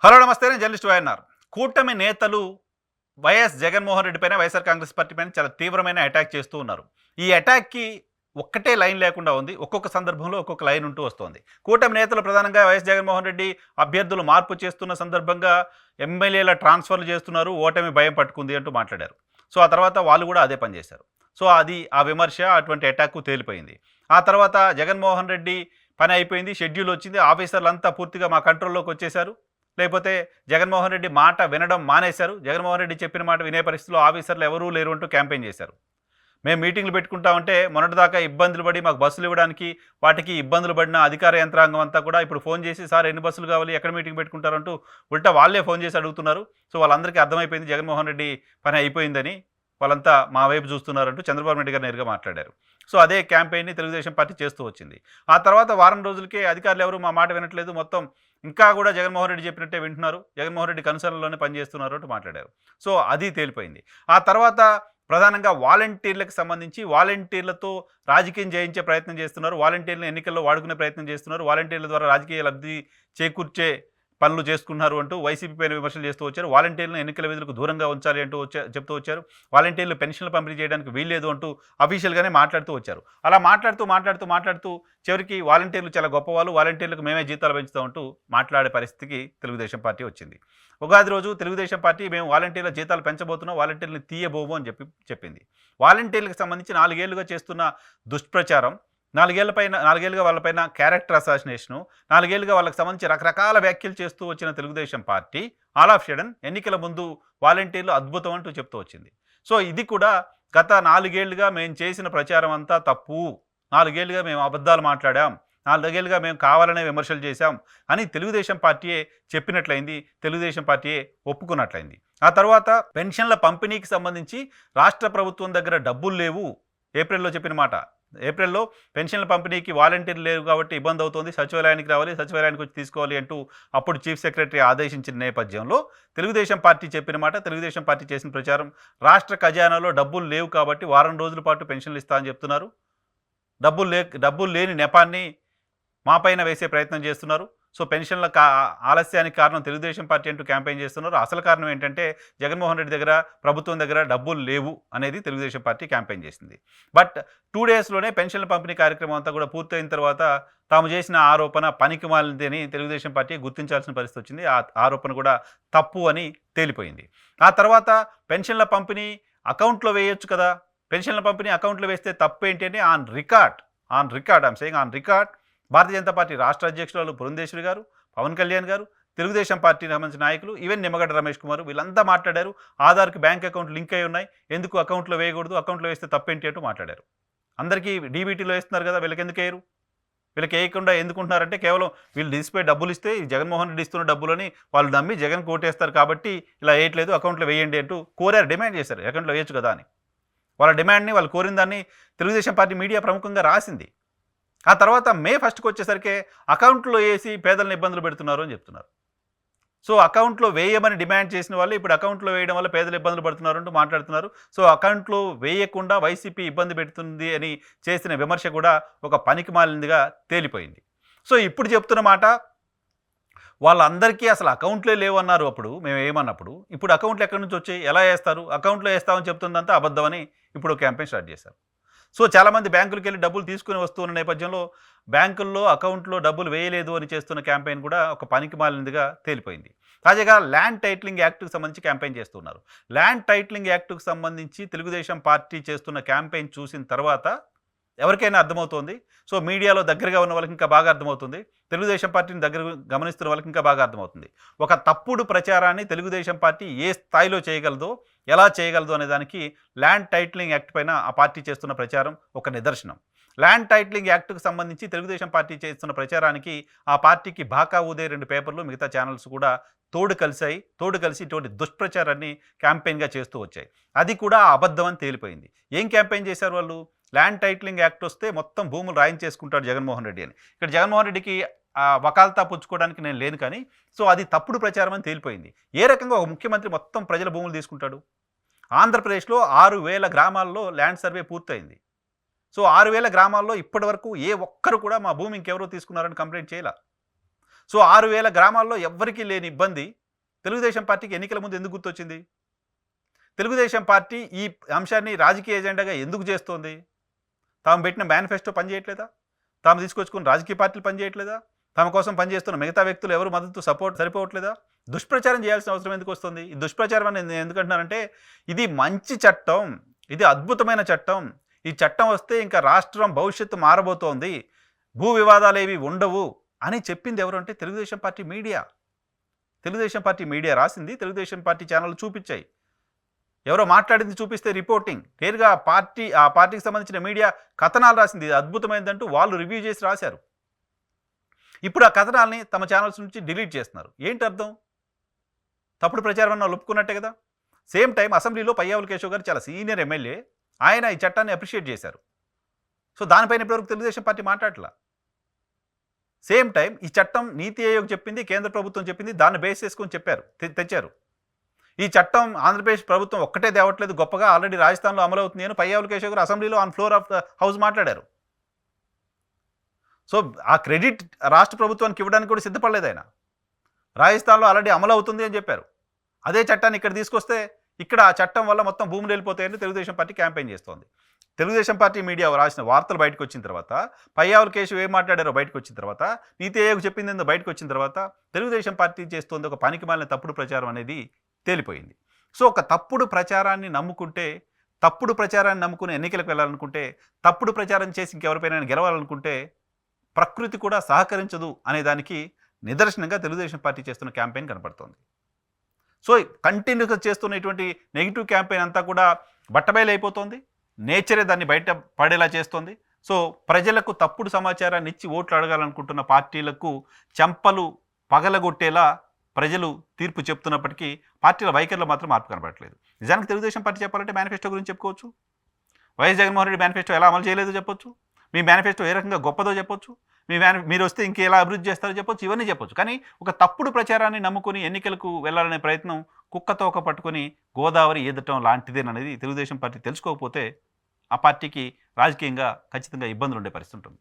Hello నమస్తే. నేను journalist YNR. కూటమి నేతలు వైఎస్ జగన్మోహన్ రెడ్డి పైన, వైఎస్ఆర్ కాంగ్రెస్ పార్టీ పైన చాలా తీవ్రమైన అటాక్ చేస్తూ ఉన్నారు. ఈ అటాక్‌కి ఒక్కటే లైన్ లేకుండా ఉంది. ఒక్కొక్క సందర్భంలో ఒక్కొక్క లైన్ ఉంటూ వస్తోంది. కూటమి నేతలు ప్రధానంగా వైఎస్ జగన్మోహన్ రెడ్డి అభ్యర్థులు మార్పు చేస్తున్న సందర్భంగా ఎమ్మెల్యేల ట్రాన్స్‌ఫర్‌లు చేస్తున్నారు. ఓటమి భయం పట్టుకుంది అంటూ మాట్లాడారు. సో, ఆ తర్వాత వాళ్ళు కూడా అదే పని చేశారు. సో, అది ఆ విమర్శ అటువంటి అటాక్కు తేలిపోయింది. ఆ తర్వాత జగన్మోహన్ రెడ్డి పని అయిపోయింది. షెడ్యూల్ వచ్చింది. ఆఫీసర్లంతా పూర్తిగా మా కంట్రోల్‌లోకి వచ్చేశారు. లేకపోతే జగన్మోహన్ రెడ్డి మాట వినడం మానేశారు. జగన్మోహన్ రెడ్డి చెప్పిన మాట వినే పరిస్థితిలో ఆఫీసర్లు ఎవరూ లేరు అంటూ క్యాంపెయిన్ చేశారు. మేము మీటింగ్‌లు పెట్టుకుంటామంటే మొన్నటిదాకా ఇబ్బందులు పడి మాకు బస్సులు ఇవ్వడానికి వాటికి ఇబ్బందులు పడిన అధికార యంత్రాంగం అంతా కూడా ఇప్పుడు ఫోన్ చేసి సార్ ఎన్ని బస్సులు కావాలి? ఎక్కడ మీటింగ్ పెట్టుకుంటారంటూ ఉల్టా వాళ్ళే ఫోన్ చేసి అడుగుతున్నారు. సో, వాళ్ళందరికీ అర్థమైపోయింది జగన్మోహన్ రెడ్డి పని అయిపోయిందని. వాళ్ళంతా మా వైపు చూస్తున్నారంటూ చంద్రబాబు నాయుడు గారు నేరుగా మాట్లాడారు. సో, అదే క్యాంపెయిన్‌ని తెలుగుదేశం పార్టీ చేస్తూ వచ్చింది. ఆ తర్వాత వారం రోజులకే అధికారులు ఎవరు మా మాట వినట్లేదు. మొత్తం ఇంకా కూడా జగన్మోహన్ రెడ్డి చెప్పినట్టే వింటున్నారు. జగన్మోహన్ రెడ్డి కనుసరణలోనే పనిచేస్తున్నారు అంటూ మాట్లాడారు. సో, అది తేలిపోయింది. ఆ తర్వాత ప్రధానంగా వాలంటీర్లకు సంబంధించి వాలంటీర్లతో రాజకీయం చేయించే ప్రయత్నం చేస్తున్నారు. వాలంటీర్లను ఎన్నికల్లో వాడుకునే ప్రయత్నం చేస్తున్నారు. వాలంటీర్ల ద్వారా రాజకీయ లబ్ధి చేకూర్చే పనులు చేసుకున్నారు అంటూ వైసీపీ పైన విమర్శలు చేస్తూ వచ్చారు. వాలంటీర్లను ఎన్నికల విధులకు దూరంగా ఉంచాలి అంటూ చెప్తూ వచ్చారు. వాలంటీర్లు పెన్షన్లు పంపిణీ చేయడానికి వీల్లేదు అంటూ అఫీషియల్‌గానే మాట్లాడుతూ వచ్చారు. అలా మాట్లాడుతూ చివరికి వాలంటీర్లు చాలా గొప్పవాళ్ళు, వాలంటీర్లకు మేమే జీతాలు పెంచుతాం అంటూ మాట్లాడే పరిస్థితికి తెలుగుదేశం పార్టీ వచ్చింది. ఉగాది రోజు తెలుగుదేశం పార్టీ మేము వాలంటీర్ల జీతాలు పెంచబోతున్నాం, వాలంటీర్లను తీయబోము అని చెప్పింది. వాలంటీర్లకు సంబంధించి 4 ఏళ్లుగా చేస్తున్న దుష్ప్రచారం, 4 ఏళ్లుగా వాళ్ళపైన క్యారెక్టర్ అసాసినేషను, 4 ఏళ్లుగా వాళ్ళకి సంబంధించి రకరకాల వ్యాఖ్యలు చేస్తూ వచ్చిన Telugu Desam party all of sudden ఎన్నికల ముందు వాలంటీర్లు అద్భుతం అంటూ చెప్తూ వచ్చింది. సో, ఇది కూడా గత 4 ఏళ్లుగా మేము చేసిన ప్రచారం అంతా తప్పు, 4 ఏళ్లుగా మేము అబద్ధాలు మాట్లాడాం, 4 ఏళ్లుగా మేము కావాలనే విమర్శలు చేశాం అని తెలుగుదేశం పార్టీయే చెప్పినట్లయింది. తెలుగుదేశం పార్టీయే ఒప్పుకున్నట్లయింది. ఆ తర్వాత పెన్షన్ల పంపిణీకి సంబంధించి రాష్ట్ర ప్రభుత్వం దగ్గర డబ్బులు లేవు, ఏప్రిల్‌లో చెప్పిన మాట. ఏప్రిల్‌లో పెన్షన్ల పంపిణీకి వాలంటీర్లు లేరు కాబట్టి ఇబ్బంది అవుతోంది, సచివాలయానికి రావాలి, సచివాలయానికి వచ్చి తీసుకోవాలి అంటూ అప్పుడు చీఫ్ సెక్రటరీ ఆదేశించిన నేపథ్యంలో తెలుగుదేశం పార్టీ చెప్పిన మాట, తెలుగుదేశం పార్టీ చేసిన ప్రచారం రాష్ట్ర ఖజానాలో డబ్బులు లేవు కాబట్టి వారం రోజుల పాటు పెన్షన్లు ఇస్తా అని చెప్తున్నారు. డబ్బులు లేని నెపాన్ని మా పైన వేసే ప్రయత్నం చేస్తున్నారు. సో, పెన్షన్ల ఆలస్యానికి కారణం తెలుగుదేశం పార్టీ అంటూ క్యాంపెయిన్ చేస్తున్నారు. అసలు కారణం ఏంటంటే జగన్మోహన్ రెడ్డి దగ్గర, ప్రభుత్వం దగ్గర డబ్బులు లేవు అనేది తెలుగుదేశం పార్టీ క్యాంపెయిన్ చేసింది. బట్ 2 డేస్‌లోనే పెన్షన్ల పంపిణీ కార్యక్రమం అంతా కూడా పూర్తయిన తర్వాత తాము చేసిన ఆరోపణ పనికిమాలినది అని తెలుగుదేశం పార్టీ గుర్తించాల్సిన పరిస్థితి వచ్చింది. ఆ ఆరోపణ కూడా తప్పు అని తేలిపోయింది. ఆ తర్వాత పెన్షన్ల పంపిణీ అకౌంట్‌లో వేయొచ్చు కదా! పెన్షన్ల పంపిణీ అకౌంట్‌లో వేస్తే తప్పేంటి అని on record I'm saying on record Bharatiya Janata party రాష్ట్ర అధ్యక్షురాలు పురంధేశ్వరి గారు, పవన్ కళ్యాణ్ గారు, తెలుగుదేశం పార్టీకి సంబంధించిన నాయకులు, ఈవెన్ నిమ్మగడ్డ రమేష్ కుమార్ వీళ్ళంతా మాట్లాడారు. ఆధార్‌కి బ్యాంక్ అకౌంట్ లింక్ అయి ఉన్నాయి, ఎందుకు అకౌంట్‌లో వేయకూడదు, అకౌంట్‌లో వేస్తే తప్పేంటి అంటూ మాట్లాడారు. అందరికీ డీబీటీలో వేస్తున్నారు కదా, వీళ్ళకెందుకు వేయరు? వీళ్ళకి వేయకుండా ఎందుకుంటున్నారంటే కేవలం వీళ్ళు తీసిపోయి డబ్బులు ఇస్తే ఈ జగన్మోహన్ రెడ్డి ఇస్తున్న డబ్బులని వాళ్ళు నమ్మి జగన్ కోటేస్తారు కాబట్టి ఇలా వేయట్లేదు, అకౌంట్‌లో వేయండి అంటూ కోరారు, డిమాండ్ చేశారు అకౌంట్‌లో వేయొచ్చు కదా అని. వాళ్ళ డిమాండ్‌ని, వాళ్ళు కోరిన దాన్ని తెలుగుదేశం పార్టీ మీడియా ప్రముఖంగా రాసింది. ఆ తర్వాత మే 1కి వచ్చేసరికి అకౌంట్‌లో వేసి పేదలను ఇబ్బందులు పెడుతున్నారు అని చెప్తున్నారు. సో, అకౌంట్‌లో వేయమని డిమాండ్ చేసిన వాళ్ళు ఇప్పుడు అకౌంట్‌లో వేయడం వల్ల పేదలు ఇబ్బందులు పడుతున్నారు అంటూ మాట్లాడుతున్నారు. సో, అకౌంట్‌లో వేయకుండా వైసీపీ ఇబ్బంది పెడుతుంది అని చేసిన విమర్శ కూడా ఒక పనికిమాలినదిగా తేలిపోయింది. సో, ఇప్పుడు చెప్తున్న మాట వాళ్ళందరికీ అసలు అకౌంట్‌లే లేవన్నారు అప్పుడు మేము వేయమన్నప్పుడు. ఇప్పుడు అకౌంట్‌లు ఎక్కడి నుంచి వచ్చాయి? ఎలా వేస్తారు? అకౌంట్‌లో వేస్తామని చెప్తుందంతా అబద్ధమని ఇప్పుడు క్యాంపెయిన్ స్టార్ట్ చేశారు. సో, చాలామంది బ్యాంకులకెళ్ళి డబ్బులు తీసుకొని వస్తున్న నేపథ్యంలో బ్యాంకుల్లో అకౌంట్‌లో డబ్బులు వేయలేదు అని చేస్తున్న క్యాంపెయిన్ కూడా ఒక పనికిమాలినదిగా తేలిపోయింది. తాజాగా ల్యాండ్ టైటిలింగ్ యాక్ట్‌కి సంబంధించి క్యాంపెయిన్ చేస్తున్నారు. ల్యాండ్ టైటిలింగ్ యాక్ట్‌కి సంబంధించి తెలుగుదేశం పార్టీ చేస్తున్న క్యాంపెయిన్ చూసిన తర్వాత ఎవరికైనా అర్థమవుతోంది. సో, మీడియాలో దగ్గరగా ఉన్న వాళ్ళకి ఇంకా బాగా అర్థమవుతుంది. తెలుగుదేశం పార్టీని దగ్గర గమనిస్తున్న వాళ్ళకి ఇంకా బాగా అర్థమవుతుంది. ఒక తప్పుడు ప్రచారాన్ని తెలుగుదేశం పార్టీ ఏ స్థాయిలో చేయగలదో, ఎలా చేయగలదో అనే దానికి ల్యాండ్ టైటిలింగ్ యాక్ట్ పైన ఆ పార్టీ చేస్తున్న ప్రచారం ఒక నిదర్శనం. ల్యాండ్ టైటిలింగ్ యాక్ట్‌కు సంబంధించి తెలుగుదేశం పార్టీ చేస్తున్న ప్రచారానికి ఆ పార్టీకి బాకా ఊదే 2 పేపర్లు, మిగతా ఛానల్స్ కూడా తోడు కలిసి ఇటువంటి దుష్ప్రచారాన్ని క్యాంపెయిన్‌గా చేస్తూ వచ్చాయి. అది కూడా అబద్ధం అని తేలిపోయింది. ఏం క్యాంపెయిన్ చేశారు వాళ్ళు? ల్యాండ్ టైటిలింగ్ యాక్ట్ వస్తే మొత్తం భూములు రాయించేసుకుంటాడు జగన్మోహన్ రెడ్డి అని. ఇక్కడ జగన్మోహన్ రెడ్డికి వకాల్తా పుచ్చుకోవడానికి నేను లేను కానీ, సో, అది తప్పుడు ప్రచారం అని తేలిపోయింది. ఏ రకంగా ఒక ముఖ్యమంత్రి మొత్తం ప్రజల భూములు తీసుకుంటాడు? ఆంధ్రప్రదేశ్‌లో 6,000 గ్రామాల్లో ల్యాండ్ సర్వే పూర్తయింది. సో, 6,000 గ్రామాల్లో ఇప్పటివరకు ఏ ఒక్కరు కూడా మా భూమి ఇంకెవరో తీసుకున్నారని కంప్లెయింట్ చేయలా. సో 6,000 గ్రామాల్లో ఎవ్వరికీ లేని ఇబ్బంది తెలుగుదేశం పార్టీకి ఎన్నికల ముందు ఎందుకు గుర్తొచ్చింది? తెలుగుదేశం పార్టీ ఈ అంశాన్ని రాజకీయ ఎజెండాగా ఎందుకు చేస్తోంది? తాము పెట్టిన మేనిఫెస్టో పనిచేయట్లేదా? తాము తీసుకొచ్చుకున్న రాజకీయ పార్టీలు పనిచేయట్లేదా? తమ కోసం పనిచేస్తున్న మిగతా వ్యక్తులు ఎవరు మద్దతు సపోర్ట్ సరిపోవట్లేదా? దుష్ప్రచారం చేయాల్సిన అవసరం ఎందుకు వస్తుంది? ఈ దుష్ప్రచారం అని నేను ఎందుకంటున్నానంటే ఇది మంచి చట్టం, ఇది అద్భుతమైన చట్టం. ఈ చట్టం వస్తే ఇంకా రాష్ట్రం భవిష్యత్తు మారబోతోంది, భూ వివాదాలు ఏవి ఉండవు అని చెప్పింది ఎవరు అంటే Telugu Desam party media. Telugu Desam party media రాసింది, తెలుగుదేశం పార్టీ ఛానల్ చూపించాయి. ఎవరో మాట్లాడింది చూపిస్తే రిపోర్టింగ్ నేరుగా ఆ పార్టీకి సంబంధించిన మీడియా కథనాలు రాసింది. ఇది అద్భుతమైందంటూ వాళ్ళు రివ్యూ చేసి రాశారు. ఇప్పుడు ఆ కథనాల్ని తమ ఛానల్స్ నుంచి డిలీట్ చేస్తున్నారు. ఏంటి అర్థం? తప్పుడు ప్రచారం అన్న ఒప్పుకున్నట్టే కదా. సేమ్ టైం అసెంబ్లీలో పయ్యావుల కేశవ్ గారు చాలా సీనియర్ ఎమ్మెల్యే, ఆయన ఈ చట్టాన్ని అప్రిషియేట్ చేశారు. సో దానిపైన ఇప్పటివరకు తెలుగుదేశం పార్టీ మాట్లాడట్లా. సేమ్ టైం ఈ చట్టం నీతి ఆయోగ్ చెప్పింది, కేంద్ర ప్రభుత్వం చెప్పింది, దాన్ని బేస్ చేసుకొని చెప్పారు, తెచ్చారు. ఈ చట్టం ఆంధ్రప్రదేశ్ ప్రభుత్వం ఒక్కటే తేవట్లేదు, గొప్పగా ఆల్రెడీ రాజస్థాన్లో అమలు అవుతుంది అని పయ్యావుల కేశవ్ గారు అసెంబ్లీలో on floor of the house మాట్లాడారు. సో ఆ క్రెడిట్ రాష్ట్ర ప్రభుత్వానికి ఇవ్వడానికి కూడా సిద్ధపడలేదు ఆయన. రాజస్థాన్లో ఆల్రెడీ అమలు అవుతుంది అని చెప్పారు. అదే చట్టాన్ని ఇక్కడ తీసుకొస్తే ఇక్కడ ఆ చట్టం వల్ల మొత్తం భూములు వెళ్ళిపోతాయని తెలుగుదేశం పార్టీ క్యాంపెయిన్ చేస్తోంది. తెలుగుదేశం పార్టీ మీడియా రాసిన వార్తలు బయటకు వచ్చిన తర్వాత, పయ్యావుల కేశవ్ ఏం మాట్లాడారో బయటకు వచ్చిన తర్వాత, నీతి ఆయోగ్ చెప్పింది ఏందో బయటకు వచ్చిన తర్వాత తెలుగుదేశం పార్టీ చేస్తోంది ఒక పనికిమాలిన తప్పుడు ప్రచారం అనేది తేలిపోయింది. సో ఒక తప్పుడు ప్రచారాన్ని నమ్ముకుంటే, తప్పుడు ప్రచారాన్ని నమ్ముకుని ఎన్నికలకు వెళ్ళాలనుకుంటే, తప్పుడు ప్రచారం చేసి ఇంకెవరిపైనా గెలవాలనుకుంటే ప్రకృతి కూడా సహకరించదు అనే దానికి నిదర్శనంగా తెలుగుదేశం పార్టీ చేస్తున్న క్యాంపెయిన్ కనపడుతోంది. సో కంటిన్యూగా చేస్తున్న ఇటువంటి నెగిటివ్ క్యాంపెయిన్ అంతా కూడా బట్టబయలు అయిపోతుంది. నేచరే దాన్ని బయట పడేలా చేస్తోంది. సో ప్రజలకు తప్పుడు సమాచారాన్ని ఇచ్చి ఓట్లు అడగాలనుకుంటున్న పార్టీలకు చెంపలు పగలగొట్టేలా ప్రజలు తీర్పు చెప్తున్నప్పటికీ పార్టీల వైఖరిలో మాత్రం మార్పు కనబడట్లేదు. నిజానికి తెలుగుదేశం పార్టీ చెప్పాలంటే మేనిఫెస్టో గురించి చెప్పుకోవచ్చు. వైఎస్ జగన్మోహన్ రెడ్డి మేనిఫెస్టో ఎలా అమలు చేయలేదో చెప్పొచ్చు. మీ మేనిఫెస్టో ఏ రకంగా గొప్పదో చెప్పొచ్చు. మీరు వస్తే ఇంకెలా అభివృద్ధి చేస్తారో చెప్పొచ్చు. ఇవన్నీ చెప్పొచ్చు. కానీ ఒక తప్పుడు ప్రచారాన్ని నమ్ముకుని ఎన్నికలకు వెళ్ళాలనే ప్రయత్నం కుక్కతోక పట్టుకొని గోదావరి ఈదటం లాంటిదేననేది తెలుగుదేశం పార్టీ తెలుసుకోకపోతే ఆ పార్టీకి రాజకీయంగా ఖచ్చితంగా ఇబ్బందులు ఉండే పరిస్థితి ఉంటుంది.